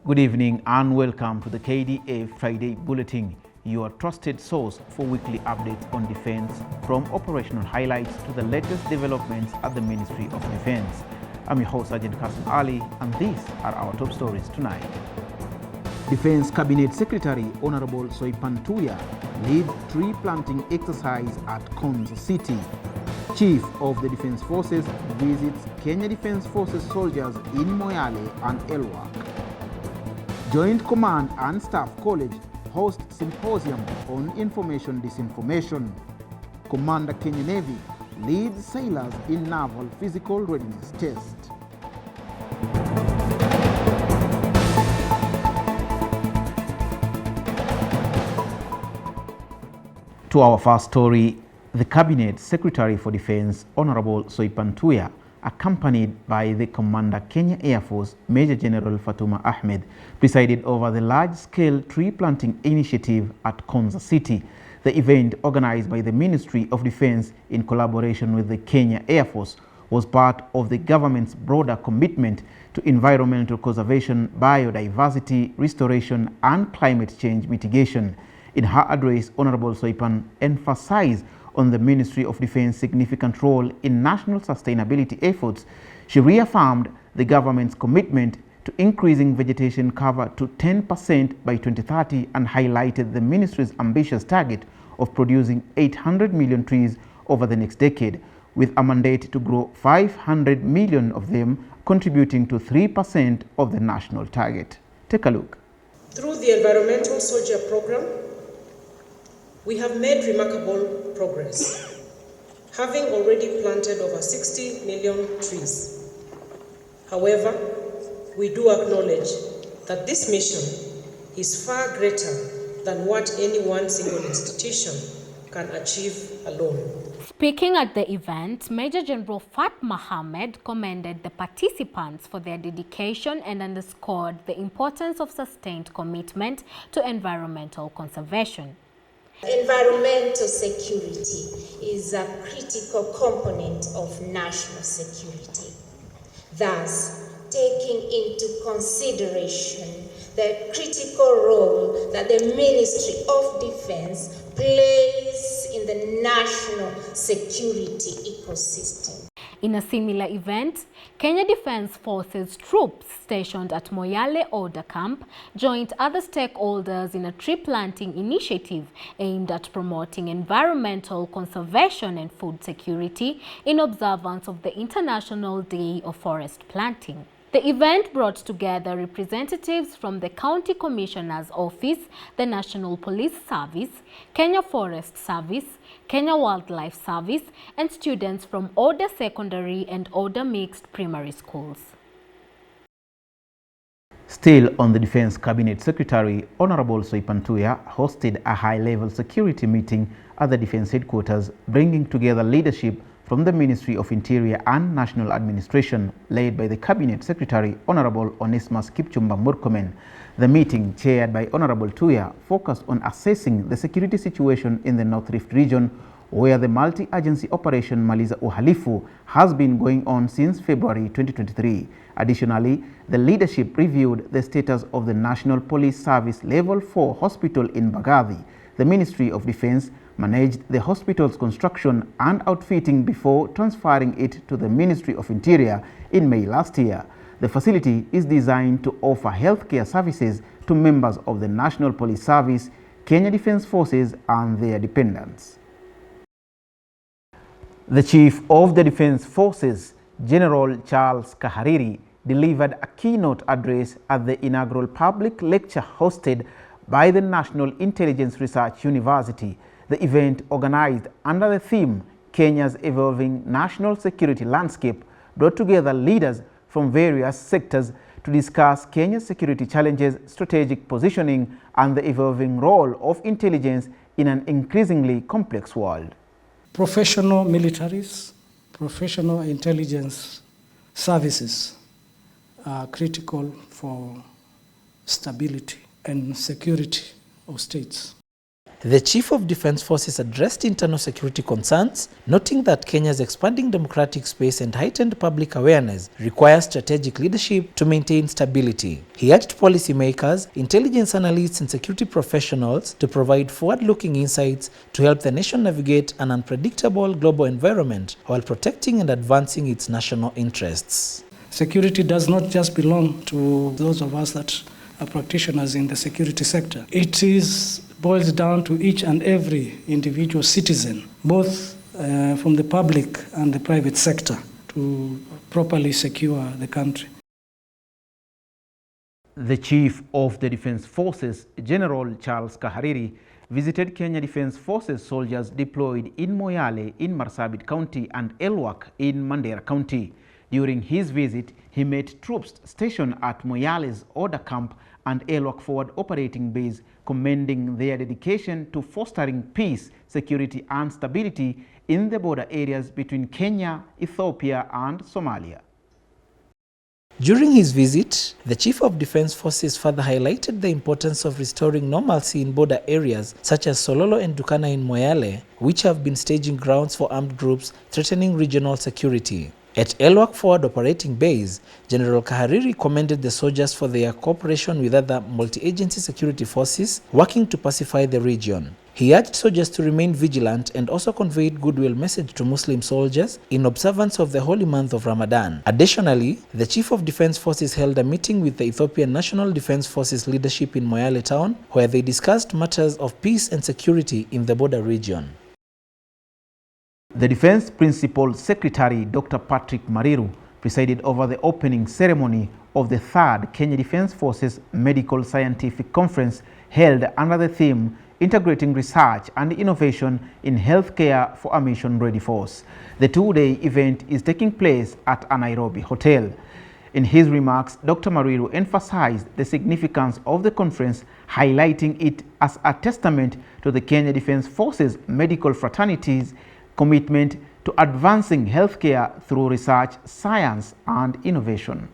Good evening and welcome to the KDA Friday Bulletin, your trusted source for weekly updates on defense, from operational highlights to the latest developments at the Ministry of Defense. I'm your host, Sergeant Kasim Ali, and these are our top stories tonight. Defense Cabinet Secretary Honorable Soipantuya leads tree planting exercise at Konza City. Chief of the Defense Forces visits Kenya Defense Forces soldiers in Moyale and Elwak. Joint Command and Staff College hosts symposium on information disinformation. Commander Kenya Navy leads sailors in naval physical readiness test. To our first story, the Cabinet Secretary for Defense, Honorable Soipantuya, accompanied by the Commander Kenya Air Force, Major General Fatuma Ahmed, presided over the large-scale tree planting initiative at Konza City. The event, organized by the Ministry of Defense in collaboration with the Kenya Air Force, was part of the government's broader commitment to environmental conservation, biodiversity restoration, and climate change mitigation. In her address, Honorable Soipan emphasized on the Ministry of Defense's significant role in national sustainability efforts. She reaffirmed the government's commitment to increasing vegetation cover to 10% by 2030 and highlighted the ministry's ambitious target of producing 800 million trees over the next decade, with a mandate to grow 500 million of them, contributing to 3% of the national target. Take a look. Through the Environmental Soldier Program, we have made remarkable progress, having already planted over 60 million trees. However, we do acknowledge that this mission is far greater than what any one single institution can achieve alone. Speaking at the event, Major General Fat Mohammed commended the participants for their dedication and underscored the importance of sustained commitment to environmental conservation. Environmental security is a critical component of national security. Thus, taking into consideration the critical role that the Ministry of Defense plays in the national security ecosystem. In a similar event, Kenya Defense Forces troops stationed at Moyale Order Camp joined other stakeholders in a tree planting initiative aimed at promoting environmental conservation and food security in observance of the International Day of Forest Planting. The event brought together representatives from the County Commissioner's Office, the National Police Service, Kenya Forest Service, Kenya Wildlife Service, and students from Order Secondary and Order Mixed Primary Schools. Still on the Defense Cabinet Secretary, Honorable Soipantuya hosted a high-level security meeting at the Defense Headquarters, bringing together leadership from the Ministry of Interior and National Administration, led by the Cabinet Secretary, Honorable Onesmus Kipchumba Murkomen. The meeting, chaired by Honorable Tuya, focused on assessing the security situation in the North Rift region, where the multi-agency operation Maliza Uhalifu has been going on since February 2023. Additionally, the leadership reviewed the status of the National Police Service Level 4 Hospital in Bagathi. The Ministry of Defense managed the hospital's construction and outfitting before transferring it to the Ministry of Interior in May last year. The facility is designed to offer healthcare services to members of the National Police Service, Kenya Defense Forces, and their dependents. The Chief of the Defense Forces, General Charles Kahariri, delivered a keynote address at the inaugural public lecture hosted by the National Intelligence Research University. The event, organized under the theme Kenya's Evolving National Security Landscape, brought together leaders from various sectors to discuss Kenya's security challenges, strategic positioning, and the evolving role of intelligence in an increasingly complex world. Professional militaries, professional intelligence services are critical for stability and security of states. the Chief of Defence Forces addressed internal security concerns, noting that Kenya's expanding democratic space and heightened public awareness require strategic leadership to maintain stability. He urged policymakers, intelligence analysts and security professionals to provide forward-looking insights to help the nation navigate an unpredictable global environment while protecting and advancing its national interests. Security does not just belong to those of us that are practitioners in the security sector. It boils down to each and every individual citizen, both from the public and the private sector, to properly secure the country. The Chief of the Defence Forces, General Charles Kahariri, visited Kenya Defence Forces soldiers deployed in Moyale in Marsabit County and Elwak in Mandera County. During his visit, he met troops stationed at Moyale's order camp and Elwak Forward Operating Base, commending their dedication to fostering peace, security and stability in the border areas between Kenya, Ethiopia and Somalia. During his visit, the Chief of Defence Forces further highlighted the importance of restoring normalcy in border areas such as Sololo and Dukana in Moyale, which have been staging grounds for armed groups threatening regional security. At Elwak Forward Operating Base, General Kahariri commended the soldiers for their cooperation with other multi-agency security forces working to pacify the region. He urged soldiers to remain vigilant and also conveyed goodwill message to Muslim soldiers in observance of the holy month of Ramadan. Additionally, the Chief of Defence Forces held a meeting with the Ethiopian National Defence Forces leadership in Moyale town, where they discussed matters of peace and security in the border region. The Defence Principal Secretary, Dr. Patrick Mariru, presided over the opening ceremony of the 3rd Kenya Defence Forces Medical Scientific Conference held under the theme Integrating Research and Innovation in Healthcare for a Mission-Ready Force. The two-day event is taking place at a Nairobi hotel. In his remarks, Dr. Mariru emphasized the significance of the conference, highlighting it as a testament to the Kenya Defence Forces medical fraternity's commitment to advancing healthcare through research, science, and innovation.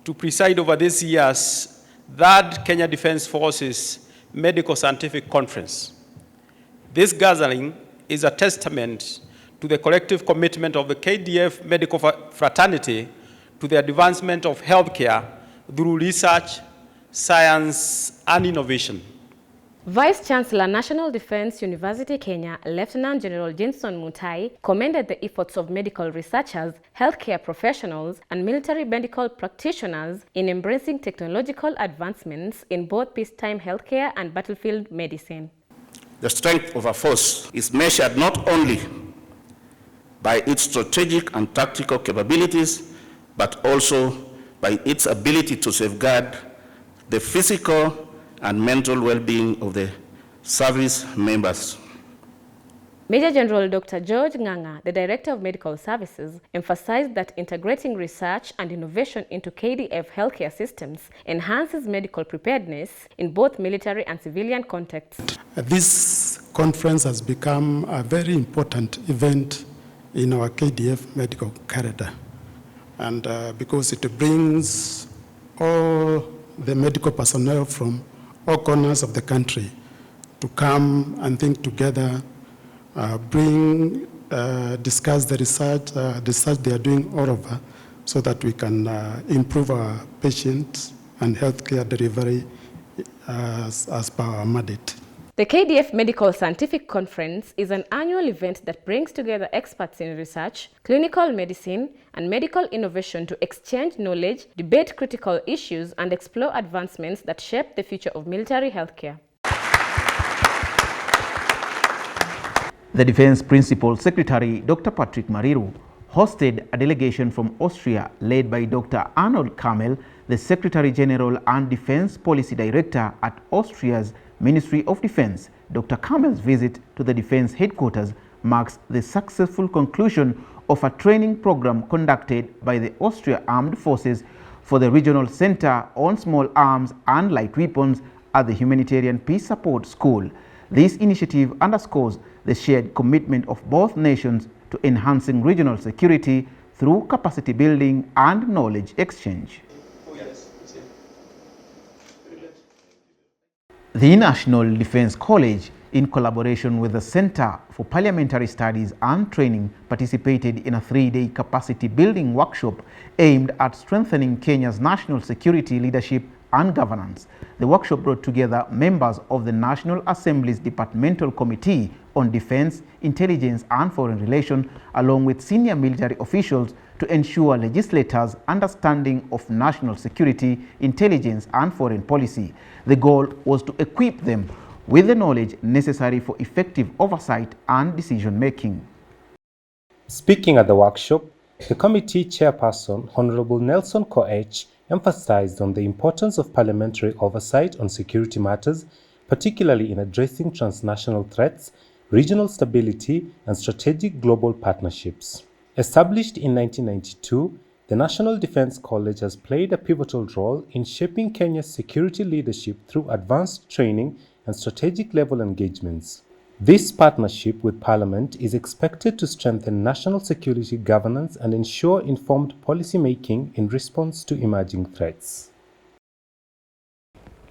To preside over this year's 3rd Kenya Defence Forces Medical Scientific Conference. This gathering is a testament to the collective commitment of the KDF medical fraternity to the advancement of healthcare through research, science, and innovation. Vice Chancellor, National Defence University Kenya, Lieutenant General Jenson Mutai, commended the efforts of medical researchers, healthcare professionals, and military medical practitioners in embracing technological advancements in both peacetime healthcare and battlefield medicine. The strength of a force is measured not only by its strategic and tactical capabilities, but also by its ability to safeguard the physical and mental well-being of the service members. Major General Dr. George Nganga, the Director of Medical Services, emphasized that integrating research and innovation into KDF healthcare systems enhances medical preparedness in both military and civilian contexts. This conference has become a very important event in our KDF medical corridor, and because it brings all the medical personnel from all corners of the country to come and think together, discuss the research they are doing all over, so that we can improve our patients and healthcare delivery as per our mandate. The KDF Medical Scientific Conference is an annual event that brings together experts in research, clinical medicine, and medical innovation to exchange knowledge, debate critical issues, and explore advancements that shape the future of military healthcare. The Defence Principal Secretary, Dr. Patrick Mariru, hosted a delegation from Austria led by Dr. Arnold Kamel, the Secretary General and Defence Policy Director at Austria's Ministry of Defence. Dr. Kamel's visit to the Defence headquarters marks the successful conclusion of a training program conducted by the Austria Armed Forces for the Regional Center on Small Arms and Light Weapons at the Humanitarian Peace Support School. This initiative underscores the shared commitment of both nations to enhancing regional security through capacity building and knowledge exchange. The National Defence College in collaboration with the Center for Parliamentary Studies and Training, participated in a 3-day capacity building workshop aimed at strengthening Kenya's national security leadership and governance. The workshop brought together members of the National Assembly's Departmental Committee on Defense, Intelligence and Foreign Relations, along with senior military officials, to ensure legislators' understanding of national security, intelligence and foreign policy. The goal was to equip them with the knowledge necessary for effective oversight and decision-making. Speaking at the workshop, the committee chairperson, Honorable Nelson Koech, emphasized on the importance of parliamentary oversight on security matters, particularly in addressing transnational threats, regional stability, and strategic global partnerships. Established in 1992, the National Defense College has played a pivotal role in shaping Kenya's security leadership through advanced training and strategic level engagements. This partnership with Parliament is expected to strengthen national security governance and ensure informed policy making in response to emerging threats.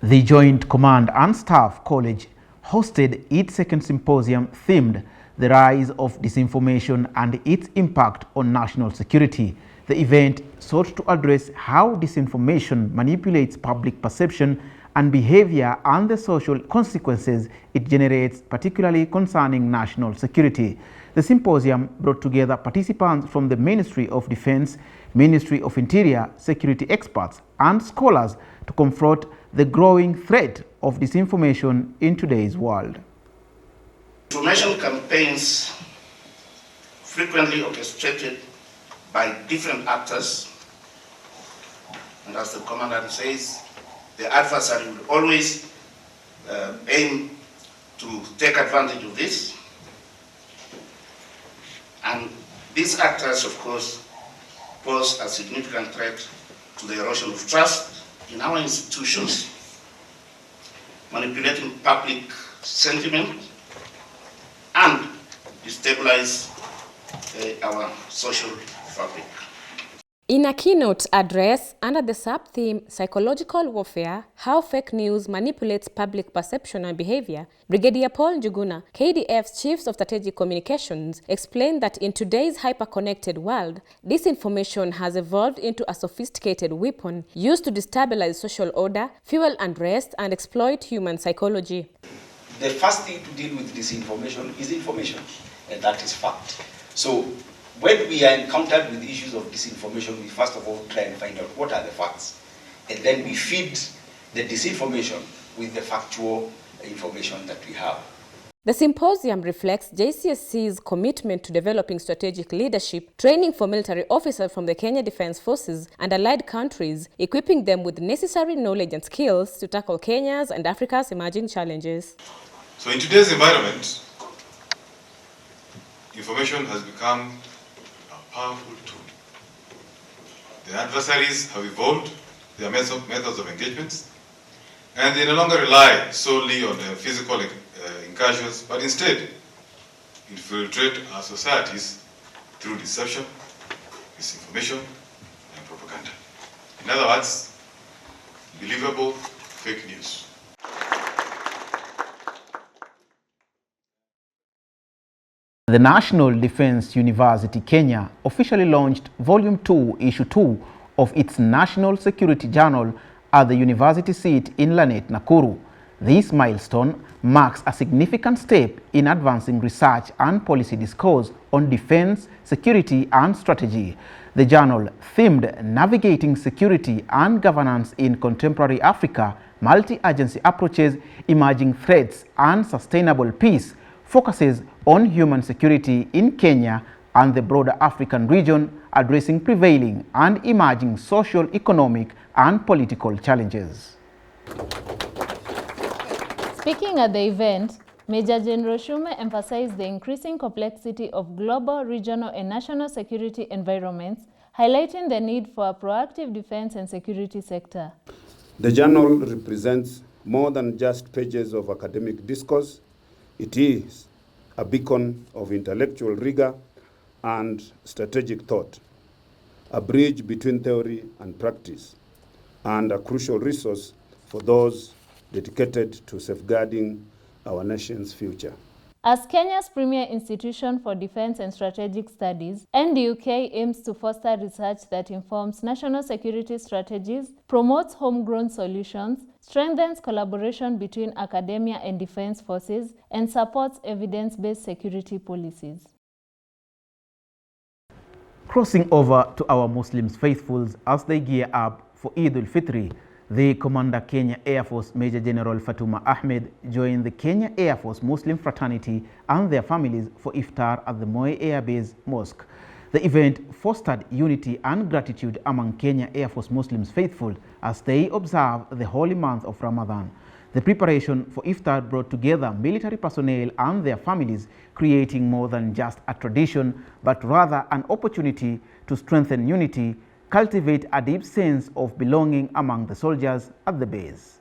The Joint Command and Staff College hosted its second symposium themed "The Rise of Disinformation and Its Impact on National Security." The event sought to address how disinformation manipulates public perception and behavior and the social consequences it generates, particularly concerning national security. The symposium brought together participants from the Ministry of Defense, Ministry of Interior, security experts, and scholars to confront the growing threat of disinformation in today's world. Information campaigns frequently orchestrated by different actors, and as the commandant says, the adversary will always aim to take advantage of this. And these actors, of course, pose a significant threat to the erosion of trust in our institutions, manipulating public sentiment, and destabilize our social fabric. In a keynote address under the sub-theme Psychological Warfare, How Fake News Manipulates Public Perception and Behavior, Brigadier Paul Njuguna, KDF's Chief of Strategic Communications, explained that in today's hyper-connected world, disinformation has evolved into a sophisticated weapon used to destabilize social order, fuel unrest, and exploit human psychology. The first thing to deal with disinformation is information, and that is fact. So when we are encountered with issues of disinformation, we first of all try and find out what are the facts, and then we feed the disinformation with the factual information that we have. The symposium reflects JCSC's commitment to developing strategic leadership, training for military officers from the Kenya Defense Forces and allied countries, equipping them with necessary knowledge and skills to tackle Kenya's and Africa's emerging challenges. So in today's environment, information has become a powerful tool. The adversaries have evolved their methods of engagement, and they no longer rely solely on physical incursions, but instead infiltrate our societies through deception, misinformation, and propaganda. In other words, believable fake news. The National Defense University Kenya officially launched Volume 2, Issue 2 of its National Security Journal at the university seat in Lanet, Nakuru. This milestone marks a significant step in advancing research and policy discourse on defense, security, and strategy. The journal, themed Navigating Security and Governance in Contemporary Africa, Multi-Agency Approaches, Emerging Threats, and Sustainable Peace, focuses on human security in Kenya and the broader African region, addressing prevailing and emerging social, economic, and political challenges. Speaking at the event, Major General Shume emphasized the increasing complexity of global, regional, and national security environments, highlighting the need for a proactive defense and security sector. The journal represents more than just pages of academic discourse. It is a beacon of intellectual rigor and strategic thought, a bridge between theory and practice, and a crucial resource for those dedicated to safeguarding our nation's future. As Kenya's premier institution for defense and strategic studies, NDUK aims to foster research that informs national security strategies, promotes homegrown solutions, strengthens collaboration between academia and defense forces, and supports evidence-based security policies. Crossing over to our Muslim faithfuls as they gear up for Eid al-Fitr, the Commander Kenya Air Force Major General Fatuma Ahmed joined the Kenya Air Force Muslim fraternity and their families for iftar at the Moi Air Base Mosque. The event fostered unity and gratitude among Kenya Air Force Muslims faithful as they observe the holy month of Ramadan. The preparation for iftar brought together military personnel and their families, creating more than just a tradition, but rather an opportunity to strengthen unity, cultivate a deep sense of belonging among the soldiers at the base.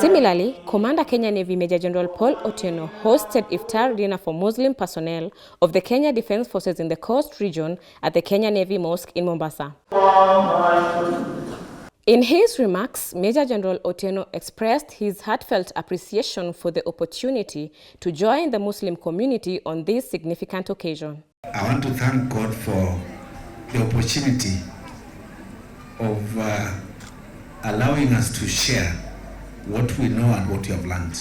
Similarly, Commander Kenya Navy Major General Paul Otieno hosted iftar dinner for Muslim personnel of the Kenya Defense Forces in the Coast Region at the Kenya Navy Mosque in Mombasa. In his remarks, Major General Otieno expressed his heartfelt appreciation for the opportunity to join the Muslim community on this significant occasion. I want to thank God for the opportunity of allowing us to share what we know and what we have learned.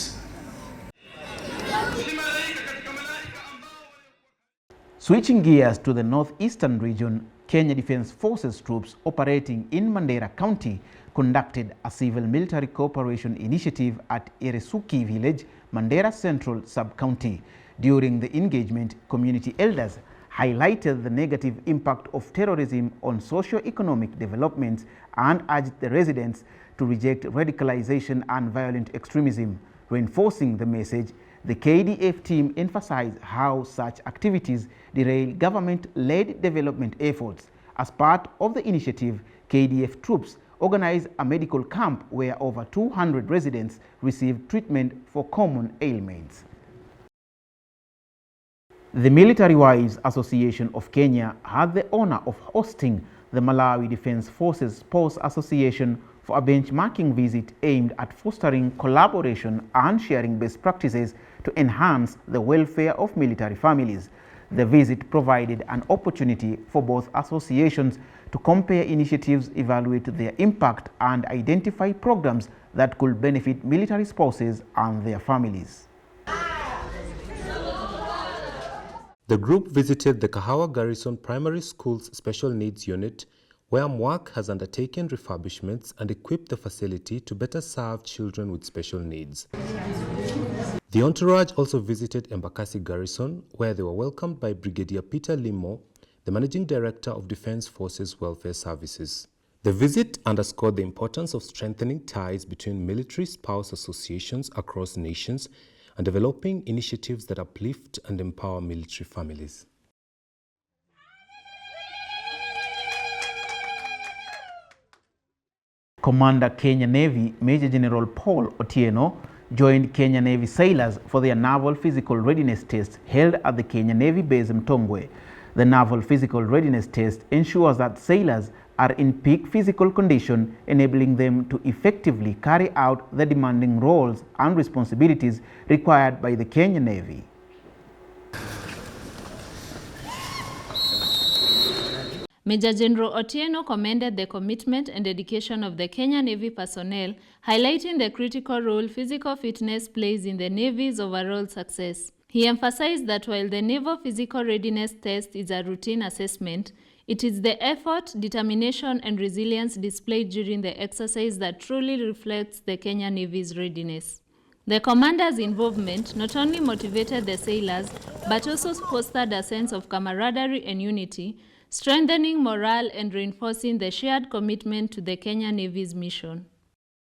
Switching gears to the northeastern region, Kenya Defense Forces troops operating in Mandera County conducted a civil-military cooperation initiative at Eresuki Village, Mandera Central Sub-County. During the engagement, community elders highlighted the negative impact of terrorism on socio-economic development and urged the residents to reject radicalization and violent extremism. Reinforcing the message, the KDF team emphasized how such activities derail government-led development efforts. As part of the initiative, KDF troops organized a medical camp where over 200 residents received treatment for common ailments. The Military Wives Association of Kenya had the honor of hosting the Malawi Defense Forces Spouse Association for a benchmarking visit aimed at fostering collaboration and sharing best practices to enhance the welfare of military families. The visit provided an opportunity for both associations to compare initiatives, evaluate their impact, and identify programs that could benefit military spouses and their families. The group visited the Kahawa Garrison Primary School's Special Needs Unit, where MWAC has undertaken refurbishments and equipped the facility to better serve children with special needs. The entourage also visited Embakasi Garrison, where they were welcomed by Brigadier Peter Limo, the Managing Director of Defense Forces Welfare Services. The visit underscored the importance of strengthening ties between military spouse associations across nations and developing initiatives that uplift and empower military families. Commander Kenya Navy Major General Paul Otieno joined Kenya Navy sailors for their Naval Physical Readiness Test held at the Kenya Navy Base Mtongwe. The Naval Physical Readiness Test ensures that sailors are in peak physical condition, enabling them to effectively carry out the demanding roles and responsibilities required by the Kenya Navy. Major General Otieno commended the commitment and dedication of the Kenya Navy personnel, highlighting the critical role physical fitness plays in the Navy's overall success. He emphasized that while the Naval Physical Readiness Test is a routine assessment, it is the effort, determination, and resilience displayed during the exercise that truly reflects the Kenya Navy's readiness. The commander's involvement not only motivated the sailors, but also fostered a sense of camaraderie and unity, strengthening morale and reinforcing the shared commitment to the Kenya Navy's mission.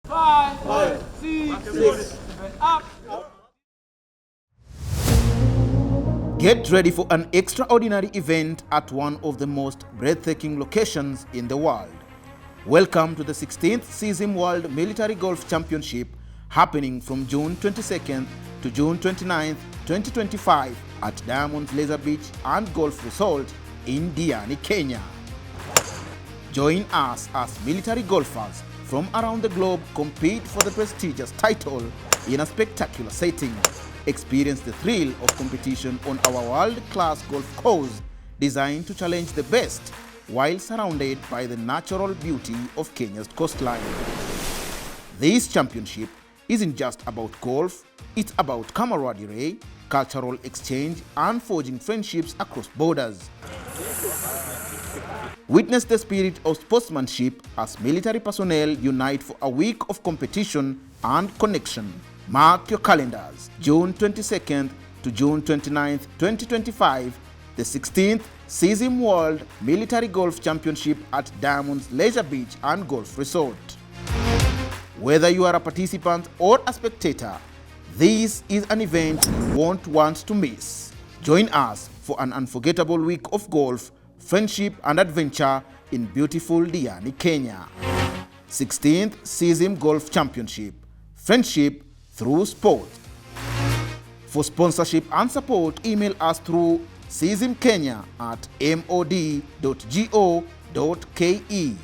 5, 6, 7, up! Get ready for an extraordinary event at one of the most breathtaking locations in the world. Welcome to the 16th Symposium World Military Golf Championship, happening from June 22nd to June 29th, 2025 at Diamond Laser Beach and Golf Resort in Diani, Kenya. Join us as military golfers from around the globe compete for the prestigious title in a spectacular setting. Experience the thrill of competition on our world-class golf course designed to challenge the best while surrounded by the natural beauty of Kenya's coastline. This championship isn't just about golf, it's about camaraderie, cultural exchange, and forging friendships across borders. Witness the spirit of sportsmanship as military personnel unite for a week of competition and connection. Mark your calendars, June 22nd to June 29th, 2025, the 16th SYSIM World Military Golf Championship at Diamond's Leisure Beach and Golf Resort. Whether you are a participant or a spectator, this is an event you won't want to miss. Join us for an unforgettable week of golf, friendship and adventure in beautiful Diani, Kenya. 16th SYSIM Golf Championship. Friendship through sport. For sponsorship and support, email us through sysimkenya@mod.go.ke.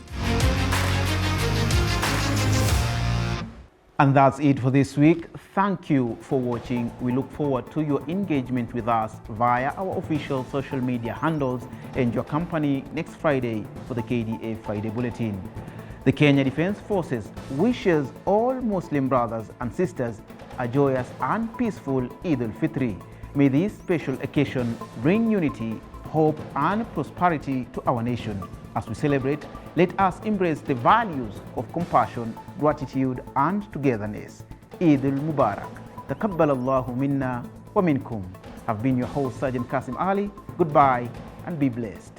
And that's it for this week. Thank you for watching. We look forward to your engagement with us via our official social media handles and your company next Friday for the KDA Friday Bulletin. The Kenya Defense Forces wishes all Muslim brothers and sisters a joyous and peaceful Eid al-Fitr. May this special occasion bring unity, hope and prosperity to our nation. As we celebrate, let us embrace the values of compassion, gratitude and togetherness. Eid al-Mubarak. Taqabbal Allahu minna wa minkum. I've been your host, Sergeant Kasim Ali. Goodbye and be blessed.